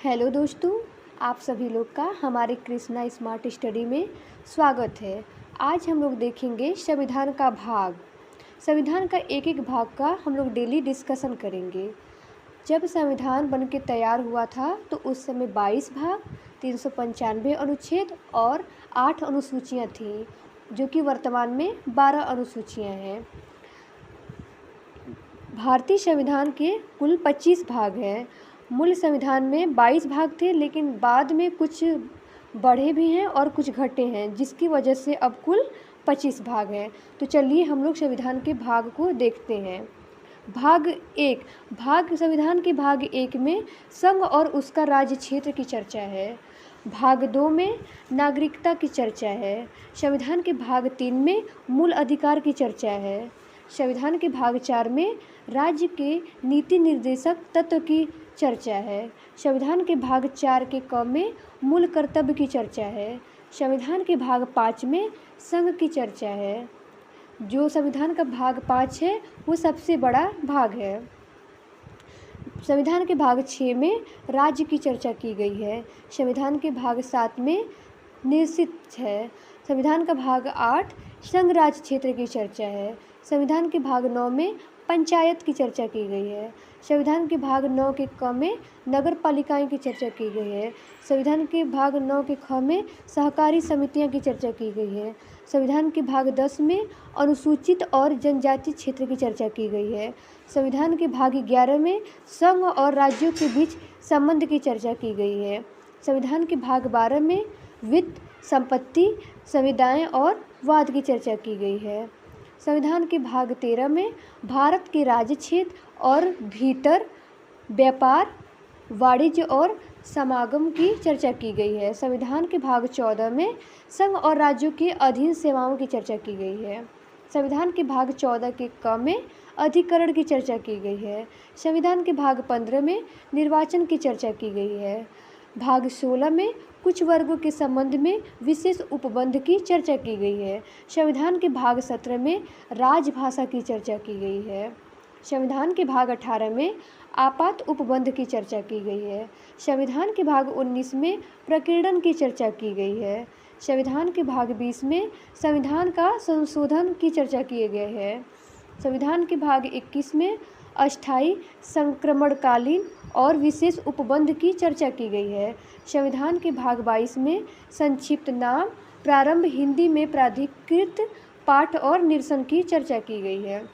Hello दोस्तों, आप सभी लोग का हमारे कृष्णा स्मार्ट स्टडी में स्वागत है। आज हम लोग देखेंगे संविधान का भाग। संविधान का एक एक भाग का हम लोग डेली डिस्कशन करेंगे। जब संविधान बन के तैयार हुआ था तो उस समय 22 भाग, 395 अनुच्छेद और 8 अनुसूचियाँ थीं, जो कि वर्तमान में 12 अनुसूचियाँ हैं। भारतीय संविधान के कुल 25 भाग हैं। मूल संविधान में 22 भाग थे, लेकिन बाद में कुछ बढ़े भी हैं और कुछ घटे हैं, जिसकी वजह से अब कुल 25 भाग हैं। तो चलिए हम लोग संविधान के भाग को देखते हैं। भाग एक, संविधान के भाग एक में संघ और उसका राज्य क्षेत्र की चर्चा है। भाग दो में नागरिकता की चर्चा है। संविधान के भाग तीन में मूल अधिकार की चर्चा है। संविधान के भाग चार में राज्य के नीति निर्देशक तत्व की चर्चा है। संविधान के भाग चार के क में मूल कर्तव्य की चर्चा है। संविधान के भाग पाँच में संघ की चर्चा है। जो संविधान का भाग पाँच है वो सबसे बड़ा भाग है। संविधान के भाग छः में राज्य की चर्चा की गई है। संविधान के भाग सात में निश्चित है। संविधान का भाग आठ संघ राज्य क्षेत्र की चर्चा है। संविधान के भाग नौ में पंचायत की चर्चा की गई है। संविधान के भाग नौ के क में नगर पालिकाएँ की चर्चा की गई है। संविधान के भाग नौ के ख में सहकारी समितियां की चर्चा की गई है। संविधान के भाग 10 में अनुसूचित और जनजाति क्षेत्र की चर्चा की गई है। संविधान के भाग 11 में संघ और राज्यों के बीच संबंध की चर्चा की गई है। संविधान के भाग 12 में वित्त, संपत्ति, संविदाएं और वाद की चर्चा की गई है। संविधान के भाग 13 में भारत के राज्य क्षेत्र और भीतर व्यापार, वाणिज्य और समागम की चर्चा की गई है। संविधान के भाग 14 में संघ और राज्यों के अधीन सेवाओं की चर्चा की गई है। संविधान के भाग 14 के क में अधिकरण की चर्चा की गई है। संविधान के भाग 15 में निर्वाचन की चर्चा की गई है। भाग 16 में कुछ वर्गों के संबंध में विशेष उपबंध की चर्चा की गई है। संविधान के भाग 17 में राजभाषा की चर्चा की गई है। संविधान के भाग 18 में आपात उपबंध की चर्चा की गई है। संविधान के भाग 19 में प्रकीर्णन की चर्चा की गई है। संविधान के भाग 20 में संविधान का संशोधन की चर्चा किए गए हैं। संविधान के भाग 21 में अस्थायी, संक्रमणकालीन और विशेष उपबंध की चर्चा की गई है। संविधान के भाग 22 में संक्षिप्त नाम, प्रारंभ, हिंदी में प्राधिकृत पाठ और निरसन की चर्चा की गई है।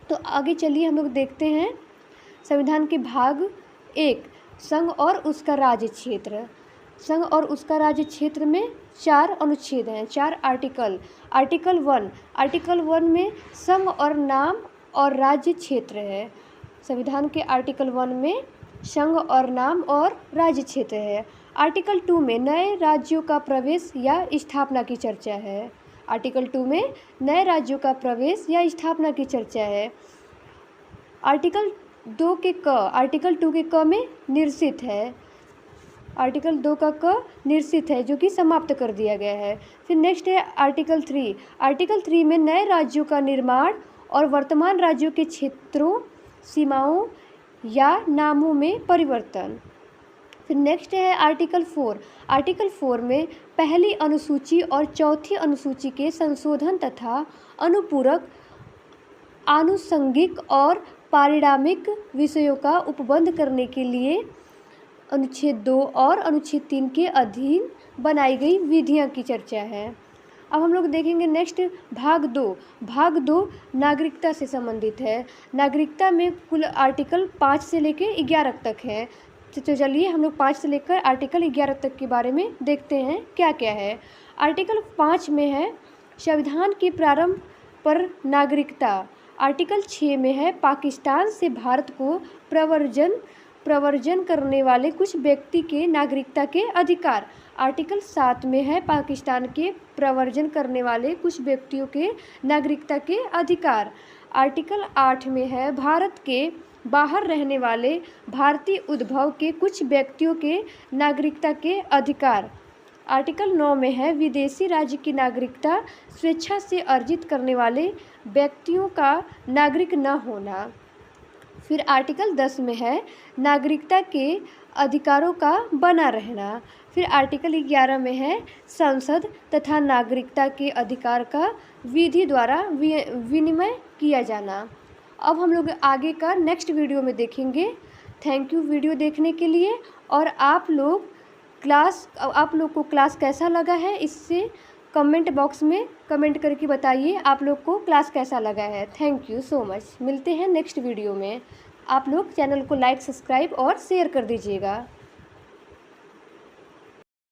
तो आगे चलिए हम लोग देखते हैं संविधान के भाग एक, संघ और उसका राज्य क्षेत्र। संघ और उसका राज्य क्षेत्र में 4 अनुच्छेद हैं, 4 आर्टिकल। आर्टिकल 1 में संघ और नाम और राज्य क्षेत्र है। संविधान के आर्टिकल 1 में संघ और नाम और राज्य क्षेत्र है। आर्टिकल 2 में नए राज्यों का प्रवेश या स्थापना की चर्चा है। आर्टिकल 2 में नए राज्यों का प्रवेश या स्थापना की चर्चा है। आर्टिकल 2 के क में निरसित है। आर्टिकल 2 का क निरसित है, जो कि समाप्त कर दिया गया है। फिर नेक्स्ट है आर्टिकल 3। आर्टिकल 3 में नए राज्यों का निर्माण और वर्तमान राज्यों के क्षेत्रों, सीमाओं या नामों में परिवर्तन। फिर नेक्स्ट है आर्टिकल 4। आर्टिकल 4 में पहली अनुसूची और चौथी अनुसूची के संशोधन तथा अनुपूरक, आनुषंगिक और पारिणामिक विषयों का उपबंध करने के लिए अनुच्छेद 2 और अनुच्छेद 3 के अधीन बनाई गई विधियां की चर्चा है। अब हम लोग देखेंगे नेक्स्ट भाग 2। भाग 2 नागरिकता से संबंधित है। नागरिकता में कुल आर्टिकल 5 से लेकर 11 तक है। तो चलिए हम लोग 5 से लेकर आर्टिकल 11 तक के बारे में देखते हैं क्या क्या है। आर्टिकल 5 में है संविधान के प्रारंभ पर नागरिकता। आर्टिकल 6 में है पाकिस्तान से भारत को प्रव्रजन करने वाले कुछ व्यक्ति के नागरिकता के अधिकार। आर्टिकल 7 में है पाकिस्तान के प्रव्रजन करने वाले कुछ व्यक्तियों के नागरिकता के अधिकार। आर्टिकल 8 में है भारत के बाहर रहने वाले भारतीय उद्भव के कुछ व्यक्तियों के नागरिकता के अधिकार। आर्टिकल 9 में है विदेशी राज्य की नागरिकता स्वेच्छा से अर्जित करने वाले व्यक्तियों का नागरिक न होना। फिर आर्टिकल 10 में है नागरिकता के अधिकारों का बना रहना। फिर आर्टिकल 11 में है संसद तथा नागरिकता के अधिकार का विधि द्वारा विनिमय किया जाना। अब हम लोग आगे का नेक्स्ट वीडियो में देखेंगे। थैंक यू वीडियो देखने के लिए। और आप लोग को क्लास कैसा लगा है, इससे कमेंट बॉक्स में कमेंट करके बताइए आप लोग को क्लास कैसा लगा है। Thank you so much. मिलते हैं नेक्स्ट वीडियो में। आप लोग चैनल को लाइक, सब्सक्राइब और शेयर कर दीजिएगा।